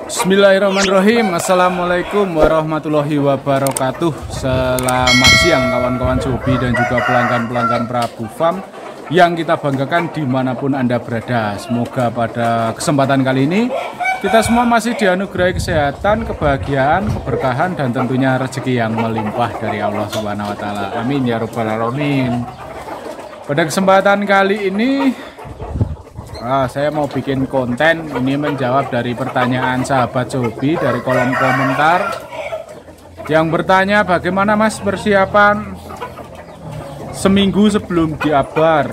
Bismillahirrahmanirrahim. Assalamualaikum warahmatullahi wabarakatuh. Selamat siang kawan-kawan Sobi dan juga pelanggan-pelanggan Prabu Farm yang kita banggakan dimanapun Anda berada. Semoga pada kesempatan kali ini kita semua masih dianugerahi kesehatan, kebahagiaan, keberkahan, dan tentunya rezeki yang melimpah dari Allah Subhanahu wa Ta'ala. Amin ya Rabbal Alamin. Pada kesempatan kali ini saya mau bikin konten ini menjawab dari pertanyaan sahabat Sobi dari kolom komentar yang bertanya bagaimana Mas persiapan seminggu sebelum diabar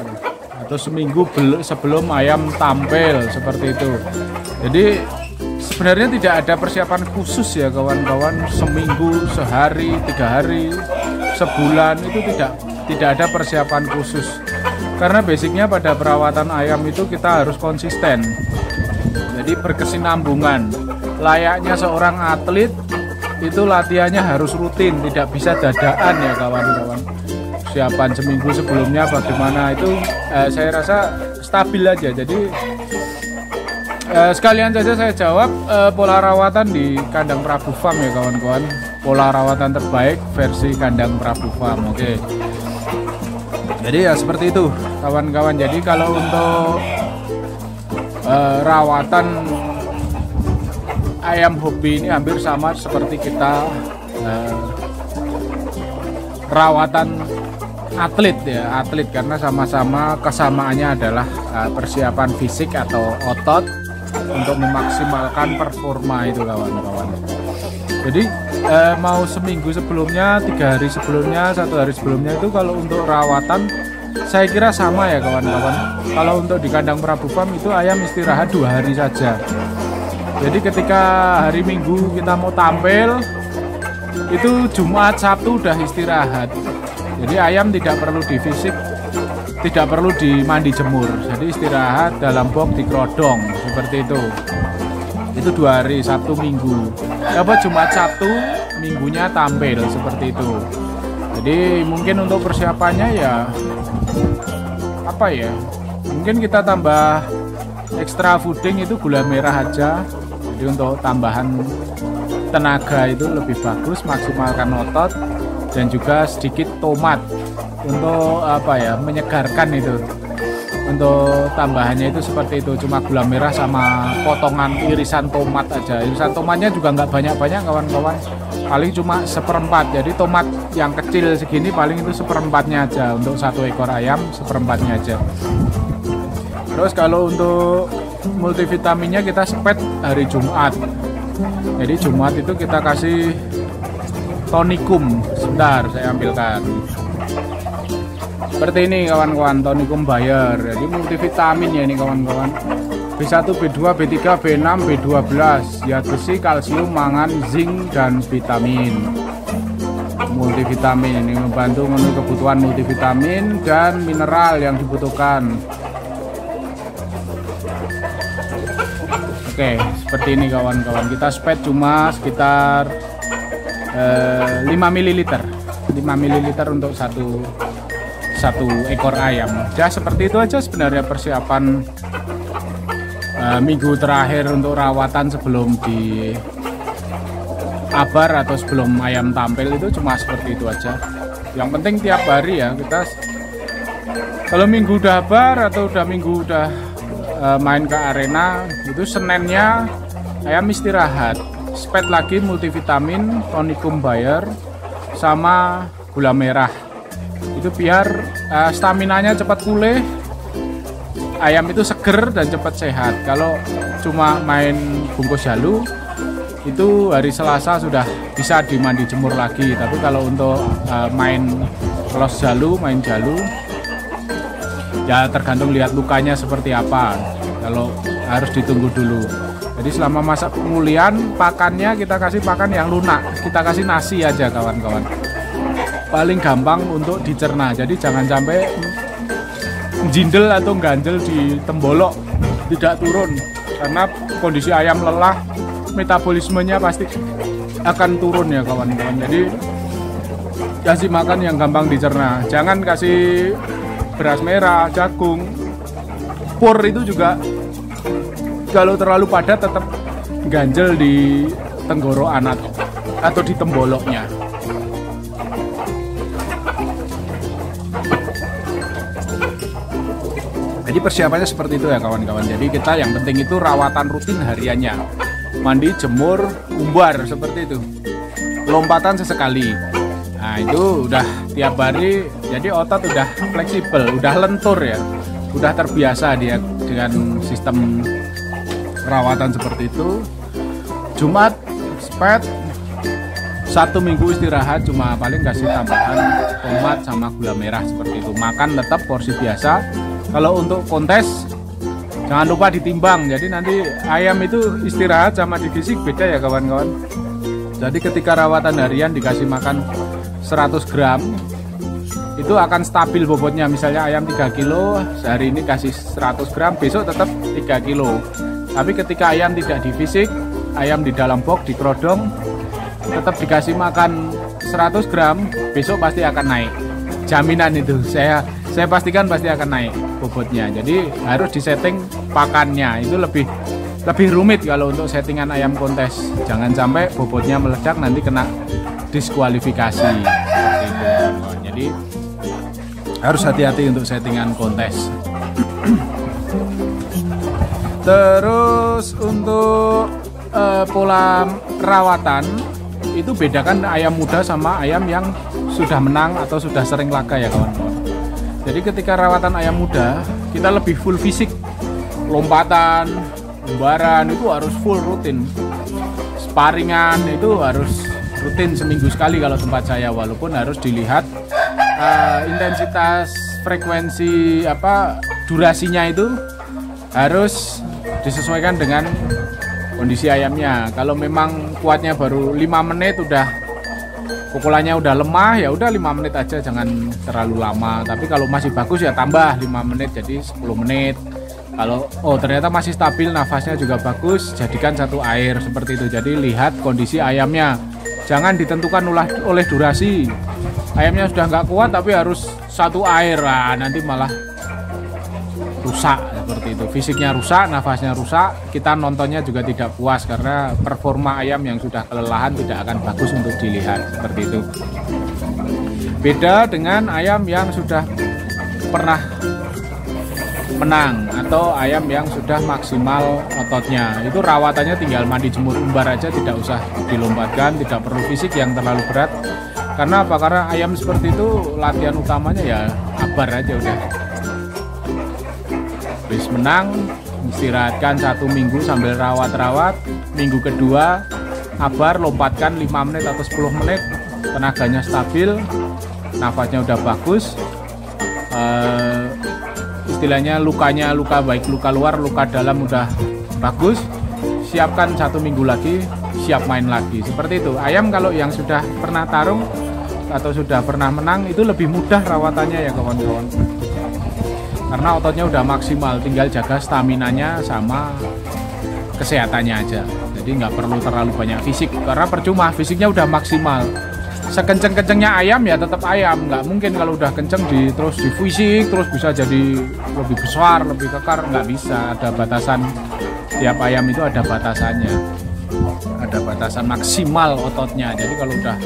atau seminggu sebelum ayam tampil seperti itu. Jadi sebenarnya tidak ada persiapan khusus ya kawan-kawan, seminggu, sehari, 3 hari, sebulan itu tidak ada persiapan khusus. Karena basicnya pada perawatan ayam itu kita harus konsisten. Jadi berkesinambungan. Layaknya seorang atlet itu latihannya harus rutin, tidak bisa dadaan ya kawan-kawan. Persiapan seminggu sebelumnya bagaimana itu saya rasa stabil aja. Jadi sekalian saja saya jawab pola rawatan di kandang Prabu Farm ya kawan-kawan. Pola rawatan terbaik versi kandang Prabu Farm. Oke. Jadi ya seperti itu kawan-kawan. Jadi kalau untuk rawatan ayam hobi ini hampir sama seperti kita rawatan atlet ya, atlet, karena sama-sama kesamaannya adalah persiapan fisik atau otot untuk memaksimalkan performa itu kawan-kawan. Jadi mau seminggu sebelumnya, 3 hari sebelumnya, 1 hari sebelumnya itu kalau untuk rawatan saya kira sama ya kawan-kawan. Kalau untuk di kandang Prabu Farm itu ayam istirahat 2 hari saja. Jadi ketika hari Minggu kita mau tampil itu Jumat Sabtu udah istirahat. Jadi ayam tidak perlu divisik, tidak perlu dimandi jemur. Jadi istirahat dalam box dikerodong seperti itu. Itu 2 hari, Sabtu Minggu. Dapat Jumat Sabtu, Minggunya tampil seperti itu. Jadi mungkin untuk persiapannya ya apa ya? Mungkin kita tambah extra fooding itu gula merah aja. Jadi untuk tambahan tenaga itu lebih bagus, maksimalkan otot dan juga sedikit tomat untuk apa ya? Menyegarkan itu. Untuk tambahannya itu seperti itu, cuma gula merah sama potongan irisan tomat aja. Irisan tomatnya juga nggak banyak-banyak kawan-kawan, paling cuma 1/4. Jadi tomat yang kecil segini paling itu 1/4-nya aja untuk 1 ekor ayam, 1/4-nya aja. Terus kalau untuk multivitaminnya kita spet hari Jumat. Jadi Jumat itu kita kasih tonikum. Sebentar saya ambilkan. Seperti ini kawan-kawan, tonikum Bayer. Jadi multivitamin ya ini kawan-kawan. B1, B2, B3, B6, B12. Ya besi, kalsium, mangan, zinc dan vitamin. Multivitamin ini membantu memenuhi kebutuhan multivitamin dan mineral yang dibutuhkan. Oke, seperti ini kawan-kawan. Kita spet cuma sekitar 5 ml. 5 ml untuk satu ekor ayam. Ya seperti itu aja sebenarnya persiapan minggu terakhir untuk rawatan sebelum di abar atau sebelum ayam tampil itu cuma seperti itu aja. Yang penting tiap hari ya kita, kalau minggu udah abar atau udah minggu udah main ke arena itu Seninnya ayam istirahat, spet lagi multivitamin, tonikum Bayer sama gula merah. Itu biar staminanya cepat pulih, ayam itu seger dan cepat sehat. Kalau cuma main bungkus jalu itu hari Selasa sudah bisa dimandi jemur lagi. Tapi kalau untuk main los jalu, main jalu ya tergantung lihat lukanya seperti apa. Kalau harus ditunggu dulu. Jadi selama masa pemulihan pakannya kita kasih pakan yang lunak, kita kasih nasi aja kawan-kawan. Paling gampang untuk dicerna. Jadi jangan sampai jindel atau ganjel di tembolok, tidak turun. Karena kondisi ayam lelah, metabolismenya pasti akan turun ya kawan-kawan. Jadi kasih makan yang gampang dicerna. Jangan kasih beras merah, jagung. Pur itu juga kalau terlalu padat tetap ganjel di tenggorokan atau di temboloknya. Jadi persiapannya seperti itu ya kawan-kawan. Jadi kita yang penting itu rawatan rutin hariannya. Mandi, jemur, umbar seperti itu. Lompatan sesekali. Nah itu udah tiap hari. Jadi otot udah fleksibel, udah lentur ya. Udah terbiasa dia dengan sistem perawatan seperti itu. Jumat, spet, 1 minggu istirahat, cuma paling kasih tambahan tomat sama gula merah seperti itu. Makan tetap porsi biasa. Kalau untuk kontes jangan lupa ditimbang. Jadi nanti ayam itu istirahat sama di fisik beda ya kawan-kawan. Jadi ketika rawatan harian dikasih makan 100 gram itu akan stabil bobotnya. Misalnya ayam 3 kilo, sehari ini kasih 100 gram, besok tetap 3 kilo. Tapi ketika ayam tidak di fisik, ayam di dalam box, di kerodong, tetap dikasih makan 100 gram, besok pasti akan naik. Jaminan itu, saya pastikan pasti akan naik bobotnya. Jadi harus disetting pakannya, itu lebih rumit kalau untuk settingan ayam kontes. Jangan sampai bobotnya meledak nanti kena diskualifikasi seperti itu. Jadi harus hati-hati untuk settingan kontes. Terus untuk pola rawatan itu bedakan ayam muda sama ayam yang sudah menang atau sudah sering laga ya kawan-kawan. Jadi ketika rawatan ayam muda kita lebih full fisik, lompatan, umbaran itu harus full rutin. Sparingan itu harus rutin seminggu sekali kalau tempat saya, walaupun harus dilihat intensitas, frekuensi durasinya itu harus disesuaikan dengan kondisi ayamnya. Kalau memang kuatnya baru 5 menit udah pukulannya udah lemah, ya udah 5 menit aja, jangan terlalu lama. Tapi kalau masih bagus ya tambah 5 menit jadi 10 menit. Kalau ternyata masih stabil, nafasnya juga bagus, jadikan 1 air seperti itu. Jadi lihat kondisi ayamnya, jangan ditentukan oleh durasi. Ayamnya sudah nggak kuat tapi harus 1 air, nanti malah rusak seperti itu. Fisiknya rusak, nafasnya rusak, kita nontonnya juga tidak puas karena performa ayam yang sudah kelelahan tidak akan bagus untuk dilihat seperti itu. Beda dengan ayam yang sudah pernah menang atau ayam yang sudah maksimal ototnya. Itu rawatannya tinggal mandi, jemur, umbar aja, tidak usah dilombatkan, tidak perlu fisik yang terlalu berat. Karena apa? Karena ayam seperti itu latihan utamanya ya abar aja udah. Habis menang, istirahatkan 1 minggu sambil rawat-rawat. Minggu kedua, abar, lompatkan 5 menit atau 10 menit. Tenaganya stabil, nafasnya udah bagus. Istilahnya lukanya, baik luka luar, luka dalam udah bagus. Siapkan 1 minggu lagi, siap main lagi. Seperti itu. Ayam kalau yang sudah pernah tarung atau sudah pernah menang itu lebih mudah rawatannya ya kawan-kawan. Karena ototnya udah maksimal, tinggal jaga staminanya sama kesehatannya aja. Jadi nggak perlu terlalu banyak fisik, karena percuma, fisiknya udah maksimal. Sekenceng-kencengnya ayam ya tetap ayam, nggak mungkin kalau udah kenceng terus di fisik terus bisa jadi lebih besar, lebih kekar, nggak bisa. Ada batasan, tiap ayam itu ada batasannya, ada batasan maksimal ototnya. Jadi kalau udah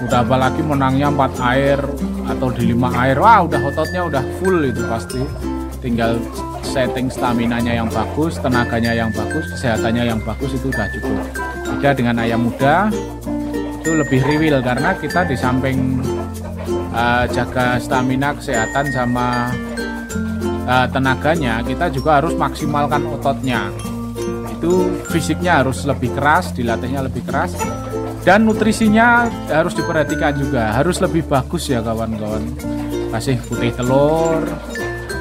apalagi menangnya 4 air atau di 5 air, wah udah ototnya udah full, itu pasti tinggal setting staminanya yang bagus, tenaganya yang bagus, kesehatannya yang bagus, itu udah cukup. Beda dengan ayam muda itu lebih riwil karena kita di samping jaga stamina, kesehatan sama tenaganya, kita juga harus maksimalkan ototnya. Itu fisiknya harus lebih keras, dilatihnya lebih keras. Dan nutrisinya harus diperhatikan juga, harus lebih bagus ya kawan-kawan. Kasih putih telur,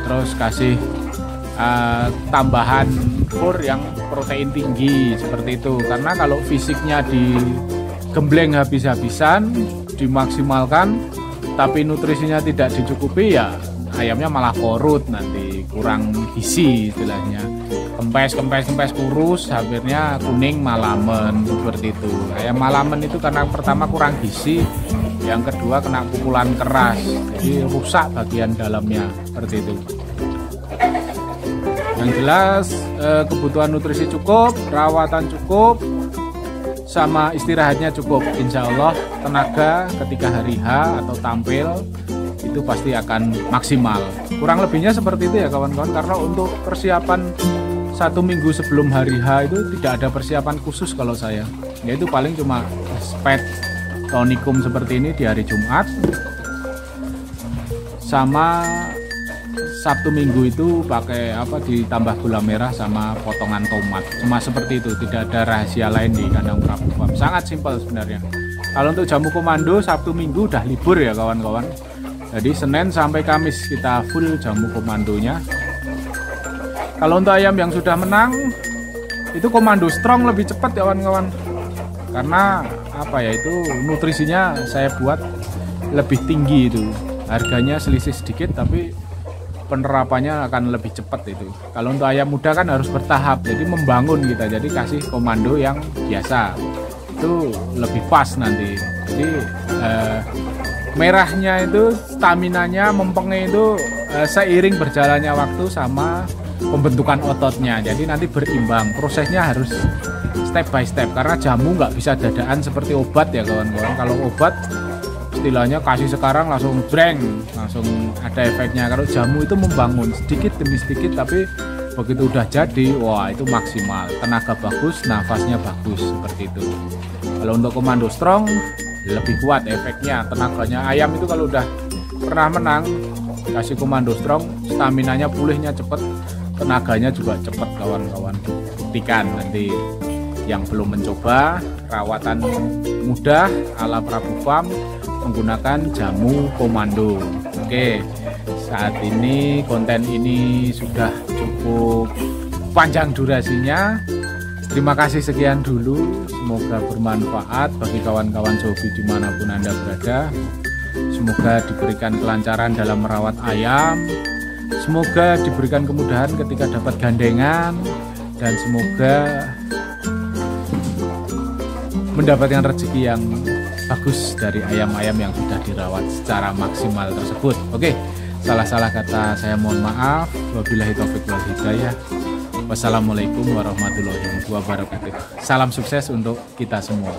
terus kasih tambahan fur yang protein tinggi seperti itu. Karena kalau fisiknya digembleng habis-habisan, dimaksimalkan, tapi nutrisinya tidak dicukupi, ya ayamnya malah korut, nanti kurang gizi istilahnya. Kempes kurus, akhirnya kuning malamen seperti itu. Ayam malamen itu karena pertama kurang gizi, yang kedua kena pukulan keras, jadi rusak bagian dalamnya seperti itu. Yang jelas kebutuhan nutrisi cukup, rawatan cukup, sama istirahatnya cukup. Insya Allah tenaga ketika hari H atau tampil itu pasti akan maksimal. Kurang lebihnya seperti itu ya kawan-kawan, karena untuk persiapan 1 minggu sebelum hari H itu tidak ada persiapan khusus kalau saya. Yaitu paling cuma spek tonikum seperti ini di hari Jumat, sama Sabtu Minggu itu pakai ditambah gula merah sama potongan tomat. Cuma seperti itu, tidak ada rahasia lain di kandang Prabu Farm. Sangat simpel sebenarnya. Kalau untuk jamu komando Sabtu Minggu udah libur ya kawan-kawan. Jadi Senin sampai Kamis kita full jamu komandonya. Kalau untuk ayam yang sudah menang itu komando strong lebih cepat ya kawan-kawan. Karena itu nutrisinya saya buat lebih tinggi itu. Harganya selisih sedikit tapi penerapannya akan lebih cepat itu. Kalau untuk ayam muda kan harus bertahap, jadi membangun kita, jadi kasih komando yang biasa itu lebih pas nanti. Jadi merahnya itu staminanya mempengnya itu seiring berjalannya waktu sama pembentukan ototnya, jadi nanti berimbang. Prosesnya harus step by step karena jamu nggak bisa dadaan seperti obat ya kawan-kawan. Kalau obat istilahnya kasih sekarang langsung breng, langsung ada efeknya. Kalau jamu itu membangun sedikit demi sedikit, tapi begitu udah jadi, wah itu maksimal, tenaga bagus, nafasnya bagus, seperti itu. Kalau untuk komando strong lebih kuat efeknya, tenaganya. Ayam itu kalau udah pernah menang kasih komando strong, staminanya pulihnya cepet, tenaganya juga cepet kawan-kawan. Buktikan nanti yang belum mencoba rawatan mudah ala Prabu Farm menggunakan jamu komando. Oke, saat ini konten ini sudah cukup panjang durasinya. Terima kasih sekian dulu, semoga bermanfaat bagi kawan-kawan Zobi dimanapun Anda berada. Semoga diberikan kelancaran dalam merawat ayam, semoga diberikan kemudahan ketika dapat gandengan, dan semoga mendapatkan rezeki yang bagus dari ayam-ayam yang sudah dirawat secara maksimal tersebut. Oke, salah-salah kata saya mohon maaf. Wabillahi taufiq wal hidayah. Wassalamualaikum warahmatullahi wabarakatuh. Salam sukses untuk kita semua.